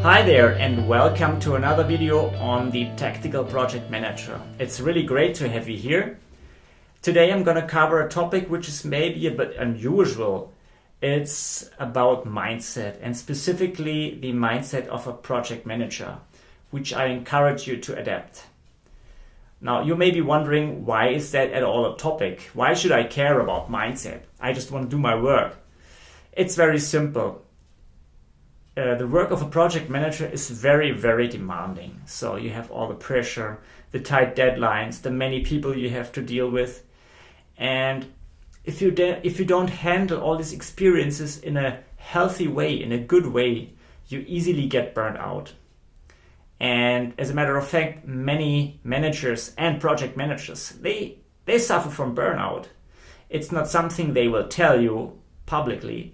Hi there and welcome to another video on the Tactical Project Manager. It's really great to have you here. Today I'm going to cover a topic which is maybe a bit unusual. It's about mindset, and specifically the mindset of a project manager, which I encourage you to adapt. Now you may be wondering, why is that at all a topic? Why should I care about mindset? I just want to do my work. It's very simple. The work of a project manager is very, very demanding. So you have all the pressure, the tight deadlines, the many people you have to deal with. And if you don't handle all these experiences in a healthy way, in a good way, you easily get burnt out. And as a matter of fact, many managers and project managers, they suffer from burnout. It's not something they will tell you publicly.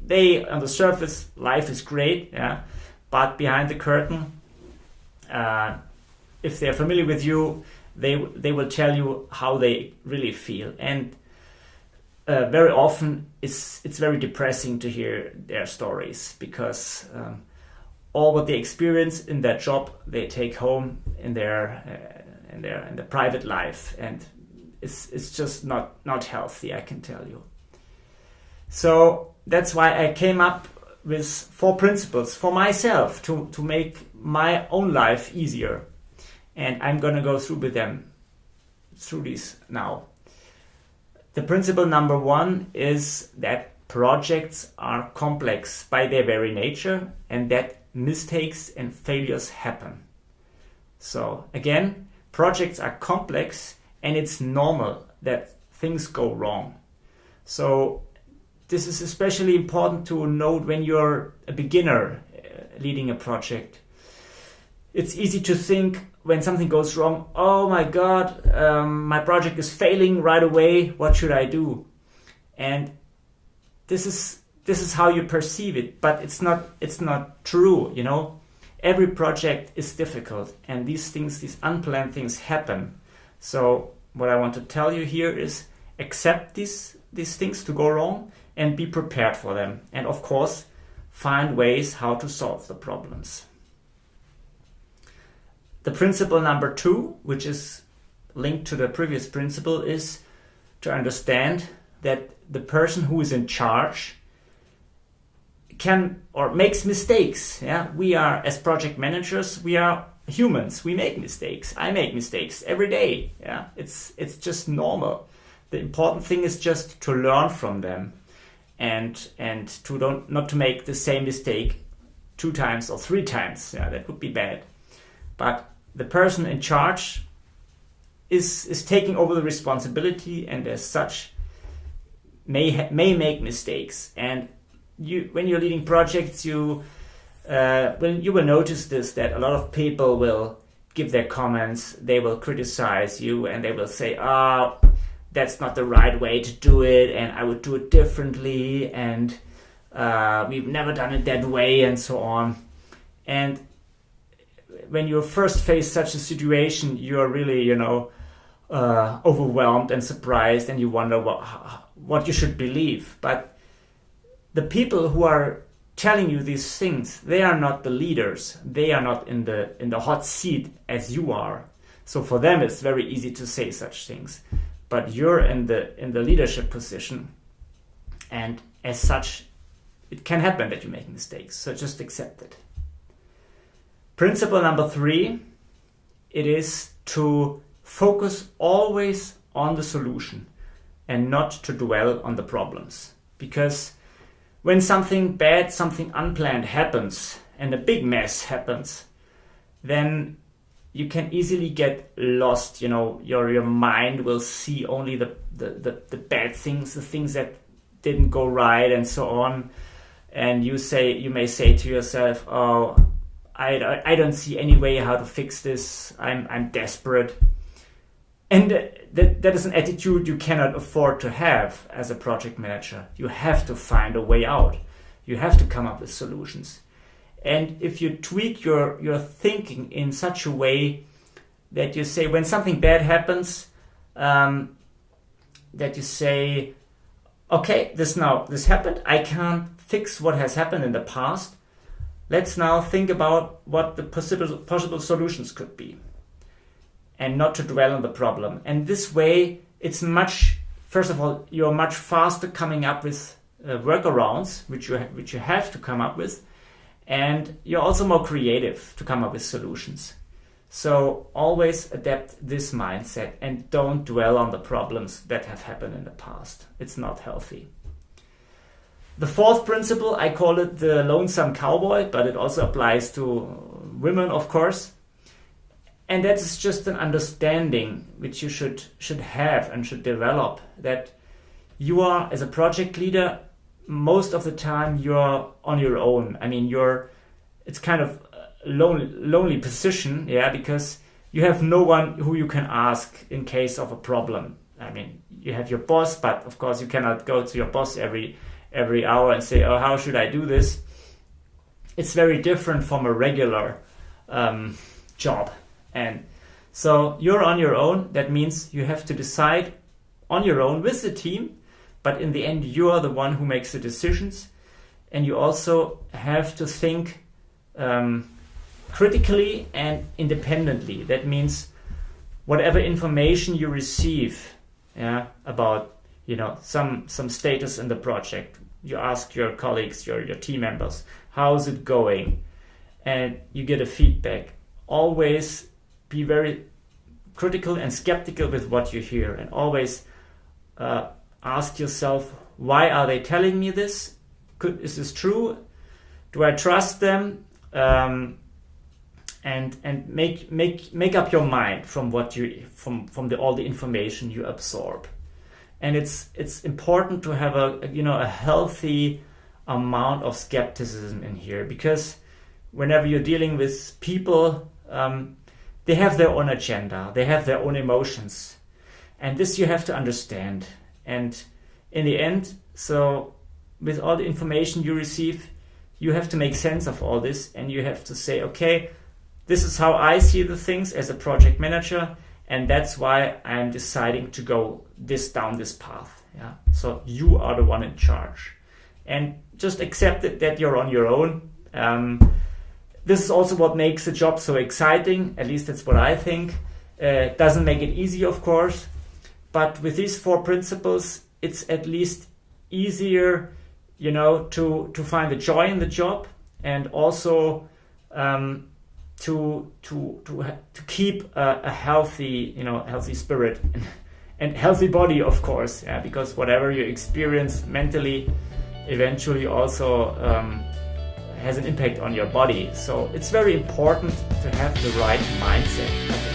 On the surface, life is great, yeah, but behind the curtain, if they're familiar with you, they will tell you how they really feel. And very often it's very depressing to hear their stories, because all what they experience in their job they take home in their private life, and it's just not healthy, I can tell you. So that's why I came up with 4 principles for myself to make my own life easier. And I'm going to go through these now. The principle number 1 is that projects are complex by their very nature, and that mistakes and failures happen. So again, projects are complex, and it's normal that things go wrong. So this is especially important to note when you're a beginner leading a project. It's easy to think when something goes wrong, oh my God, my project is failing right away, what should I do? And this is how you perceive it, but it's not true, you know. Every project is difficult, and these unplanned things happen. So what I want to tell you here is accept these things to go wrong and be prepared for them. And of course, find ways how to solve the problems. The principle number 2, which is linked to the previous principle, is to understand that the person who is in charge can or makes mistakes. Yeah, we are, as project managers, we are humans. We make mistakes. I make mistakes every day. Yeah, it's just normal. The important thing is just to learn from them, and to not to make the same mistake 2 times or 3 times. Yeah, that would be bad. But the person in charge is taking over the responsibility, and as such may make mistakes. And when you're leading projects, you will notice this, that a lot of people will give their comments, they will criticize you, and they will say, that's not the right way to do it, and I would do it differently, and we've never done it that way, and so on. And when you first face such a situation, you are really, overwhelmed and surprised, and you wonder what you should believe. But the people who are telling you these things, they are not the leaders. They are not in the hot seat as you are. So for them, it's very easy to say such things. But you're in the leadership position, and as such, it can happen that you make mistakes. So just accept it. Principle number 3, it is to focus always on the solution and not to dwell on the problems. Because when something bad, something unplanned happens, and a big mess happens, then you can easily get lost. You know, your mind will see only the bad things, the things that didn't go right, and so on. And you may say to yourself, "Oh, I don't see any way how to fix this. I'm desperate." And that is an attitude you cannot afford to have as a project manager. You have to find a way out. You have to come up with solutions. And if you tweak your thinking in such a way that you say, when something bad happens, that you say, okay, this happened. I can't fix what has happened in the past. let's now think about what the possible solutions could be, and not to dwell on the problem. And this way, first of all, you're much faster coming up with workarounds, which you have to come up with, and you're also more creative to come up with solutions. So always adapt this mindset and don't dwell on the problems that have happened in the past. It's not healthy. The fourth principle, I call it the Lonesome Cowboy, but it also applies to women, of course. And that is just an understanding which you should have and should develop, that you are, as a project leader, most of the time you're on your own. I mean, it's kind of a lonely position, because you have no one who you can ask in case of a problem. I mean, you have your boss, but of course you cannot go to your boss every hour and say, oh, how should I do this? It's very different from a regular job. And so you're on your own. That means you have to decide on your own with the team, but in the end you are the one who makes the decisions. And you also have to think critically and independently. That means whatever information you receive about some status in the project, you ask your colleagues, your team members, how's it going? And you get a feedback. Always be very critical and skeptical with what you hear, and always ask yourself, why are they telling me this? Is this true? Do I trust them? And make up your mind from what all the information you absorb. And it's important to have a healthy amount of skepticism in here, because whenever you're dealing with people, they have their own agenda, they have their own emotions, and this you have to understand. And in the end, so with all the information you receive, you have to make sense of all this, and you have to say, okay, this is how I see the things as a project manager, and that's why I'm deciding to go down this path. So you are the one in charge, and just accept it that you're on your own. This is also what makes the job so exciting. At least that's what I think. It doesn't make it easy, of course, but with these 4 principles, it's at least easier, to find the joy in the job, and also to keep a healthy, healthy spirit and healthy body, of course, because whatever you experience mentally eventually also has an impact on your body. So it's very important to have the right mindset.